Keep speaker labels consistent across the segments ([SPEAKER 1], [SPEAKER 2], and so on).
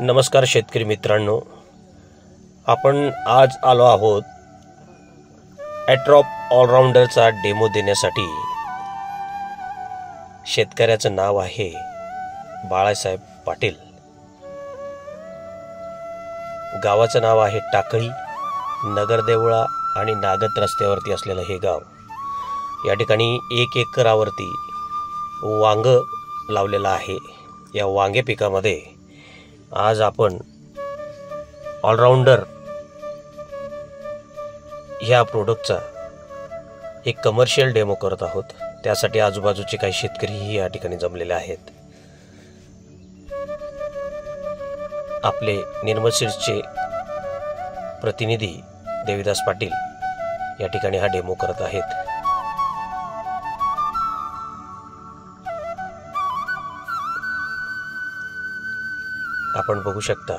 [SPEAKER 1] नमस्कार शेतकरी मित्रांनो, आपण आज आलो आहोत ॲट्रॉप ऑलराऊंडरचा डेमो देण्यासाठी। शेतकऱ्याचं नाव आहे बाळासाहेब पाटील, गावाचं नाव आहे टाकळी, नगरदेवळा आणि नागत रस्त्यावरती असलेलं हे गाव। या ठिकाणी 1 एकरावरती वांग लावलेलं आहे। या वांगे पिकामध्ये आज आपण ऑलराऊंडर ह्या प्रोडक्टचा एक कमर्शियल डेमो करत आहोत। त्यासाठी आजूबाजूचे काही शेतकरीही या ठिकाणी जमलेले आहेत। आपले निर्मल सीड्सचे प्रतिनिधी देविदास पाटील या ठिकाणी हा डेमो करत आहेत। आपण बघू शकता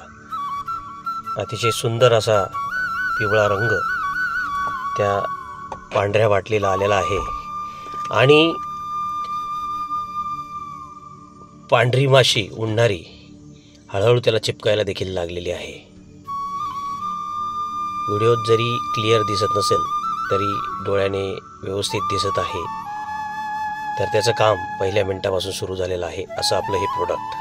[SPEAKER 1] अतिशय सुंदर असा पिवळा रंग त्या पांढऱ्या बाटलीला आलेला आहे आणि पांढरी माशी उडणारी हळूहळू त्याला चिपकायला देखील लागलेली आहे। व्हिडिओत जरी क्लिअर दिसत नसेल तरी डोळ्याने व्यवस्थित दिसत आहे। तर त्याचं काम पहिल्या मिनिटापासून सुरू झालेलं आहे। असं आपलं हे प्रोडक्ट